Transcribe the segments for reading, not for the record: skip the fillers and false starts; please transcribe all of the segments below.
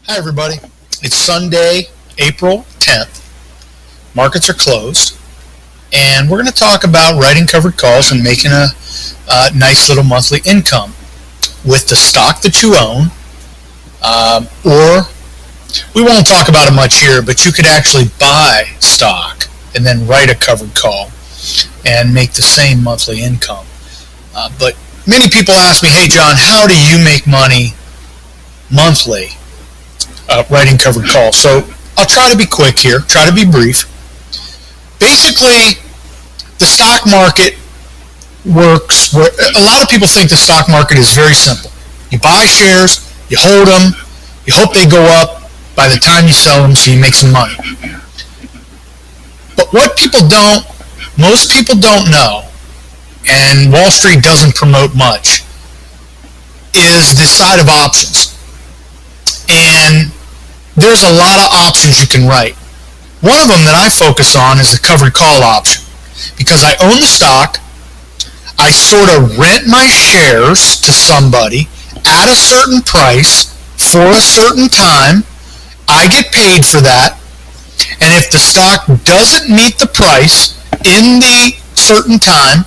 Hi, everybody. It's Sunday, April 10th. Markets are closed, and we're going to talk about writing covered calls and making a nice little monthly income with the stock that you own. Or we won't talk about it much here, but you could actually buy stock and then write a covered call and make the same monthly income. But many people ask me, hey, John, how do you make money monthly? Writing covered calls. So I'll try to be quick here, try to be brief. Basically, the stock market works where a lot of people think the stock market is very simple. You buy shares, you hold them, you hope they go up by the time you sell them so you make some money. But what most people don't know, and Wall Street doesn't promote much, is the side of options. And there's a lot of options you can write. One of them that I focus on is the covered call option. Because I own the stock, I sort of rent my shares to somebody at a certain price for a certain time. I get paid for that. And if the stock doesn't meet the price in the certain time,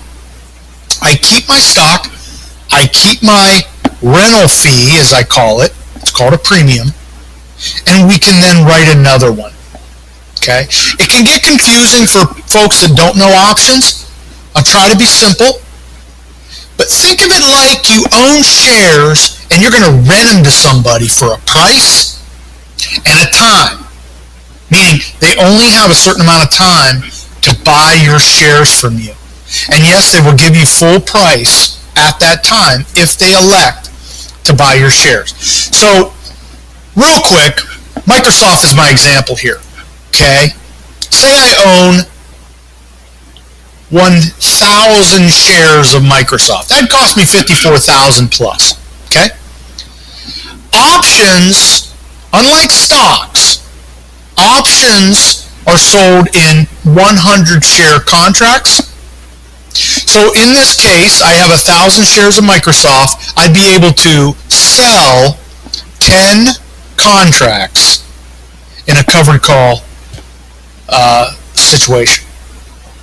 I keep my stock, I keep my rental fee, as I call it. It's called a premium. And we can then write another one. Okay? It can get confusing for folks that don't know options. I'll try to be simple. But think of it like you own shares and you're going to rent them to somebody for a price and a time. Meaning they only have a certain amount of time to buy your shares from you. And yes, they will give you full price at that time if they elect to buy your shares. So, real quick, Microsoft is my example here, okay? Say I own 1,000 shares of Microsoft. That'd cost me $54,000 plus, okay? Options, unlike stocks, options are sold in 100 share contracts. So in this case, I have 1,000 shares of Microsoft. I'd be able to sell 10 contracts in a covered call situation.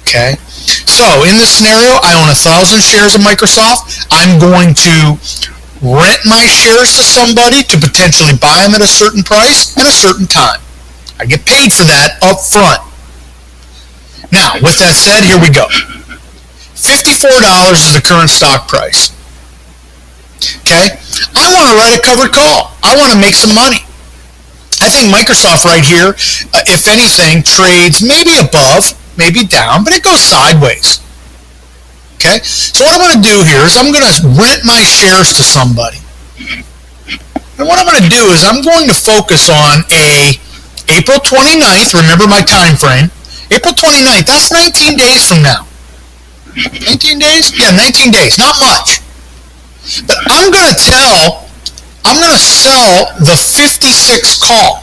Okay? So in this scenario, I own 1,000 shares of Microsoft. I'm going to rent my shares to somebody to potentially buy them at a certain price and a certain time. I get paid for that up front. Now, with that said, here we go. $54 is the current stock price. Okay? I want to write a covered call. I want to make some money. I think Microsoft right here, if anything, trades maybe above, maybe down, but it goes sideways. Okay? So what I'm going to do here is I'm going to rent my shares to somebody. And what I'm going to do is I'm going to focus on April 29th, remember my time frame, April 29th, that's 19 days from now. 19 days? Yeah, 19 days. Not much. But I'm going to sell the 56 call.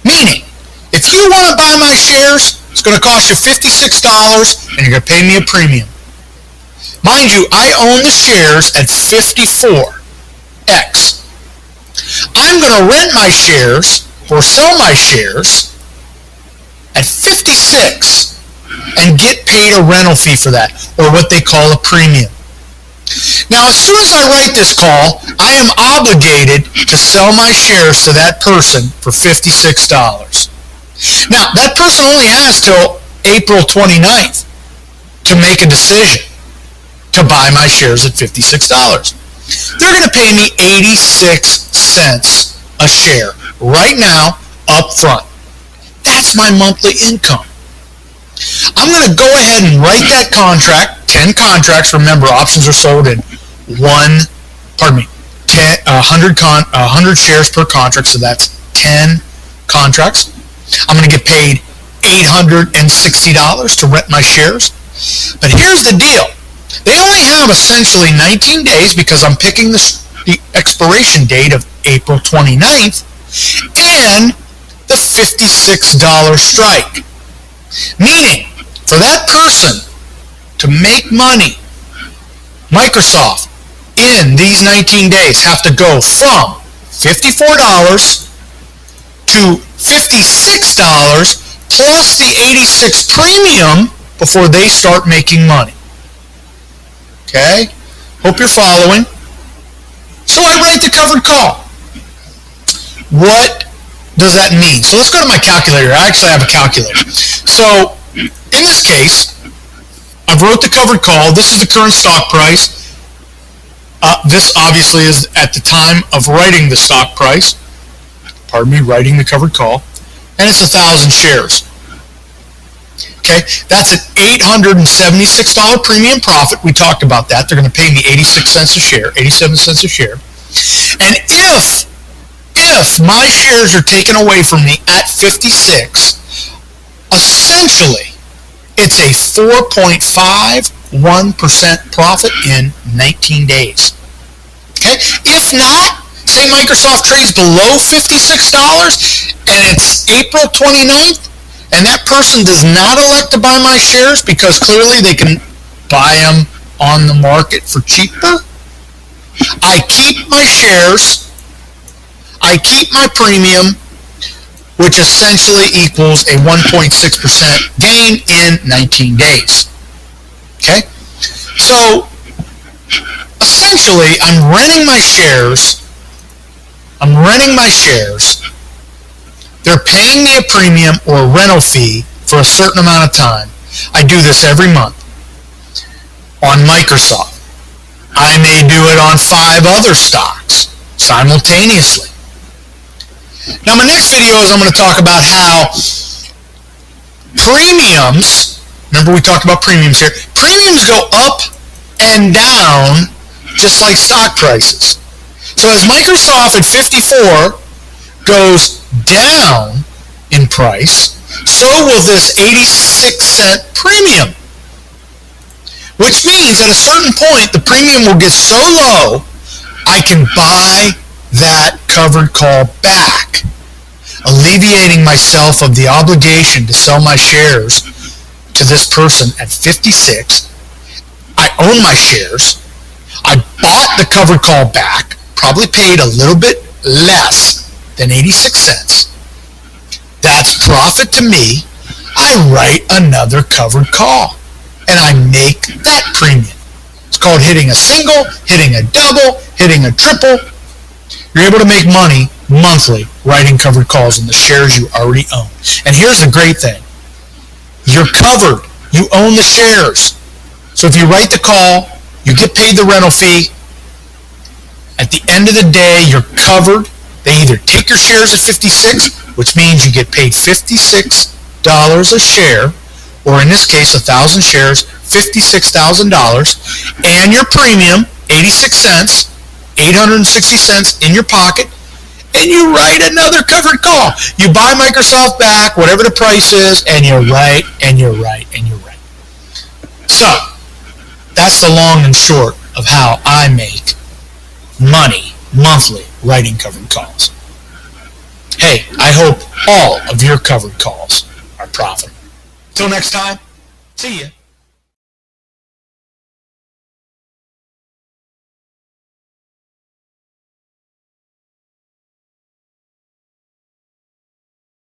Meaning, if you want to buy my shares, it's going to cost you $56 and you're going to pay me a premium. Mind you, I own the shares at 54x. I'm going to rent my shares or sell my shares at 56 and get paid a rental fee for that, or what they call a premium. Now, as soon as I write this call, I am obligated to sell my shares to that person for $56. Now, that person only has till April 29th to make a decision to buy my shares at $56. They're going to pay me 86 cents a share right now up front. That's my monthly income. I'm going to go ahead and write that contract, 10 contracts. Remember, options are sold in 100 shares per contract, so that's 10 contracts. I'm going to get paid $860 to rent my shares. But here's the deal. They only have essentially 19 days because I'm picking the expiration date of April 29th and the $56 strike. Meaning, for that person to make money, Microsoft in these 19 days have to go from $54 to $56 plus the 86 premium before they start making money. Okay? Hope you're following. So I write the covered call. What does that mean? So let's go to my calculator. I actually have a calculator. So in this case, I've wrote the covered call. This is the current stock price. This obviously is at the time of writing the stock price. Pardon me, writing the covered call. And it's 1,000 shares. Okay, that's an $876 premium profit. We talked about that. They're going to pay me 86 cents a share, 87 cents a share. And if my shares are taken away from me at 56, essentially it's a 4.51% profit in 19 days. Okay, if not, say Microsoft trades below $56 and it's April 29th, and that person does not elect to buy my shares because clearly they can buy them on the market for cheaper, I keep my shares, I keep my premium, which essentially equals a 1.6% gain in 19 days. Okay? So, essentially, I'm renting my shares. They're paying me a premium or a rental fee for a certain amount of time. I do this every month on Microsoft. I may do it on 5 other stocks simultaneously. Now, my next video is I'm going to talk about how premiums, remember we talked about premiums here, premiums go up and down just like stock prices. So as Microsoft at 54 goes down in price, so will this 86-cent premium. Which means at a certain point, the premium will get so low, I can buy that covered call back, alleviating myself of the obligation to sell my shares to this person at 56. I own my shares. I bought the covered call back, probably paid a little bit less than 86 cents. That's profit to me. I write another covered call, and I make that premium. It's called hitting a single, hitting a double, hitting a triple. You're able to make money monthly writing covered calls on the shares you already own. And here's the great thing. You're covered. You own the shares. So if you write the call, you get paid the rental fee. At the end of the day, you're covered. They either take your shares at 56, which means you get paid $56 a share, or in this case, 1,000 shares, $56,000, and your premium, 86 cents, 860 cents in your pocket, and you write another covered call. You buy Microsoft back, whatever the price is, and you write, and you write, and you write. So, that's the long and short of how I make money monthly writing covered calls. Hey, I hope all of your covered calls are profitable. Till next time, see ya.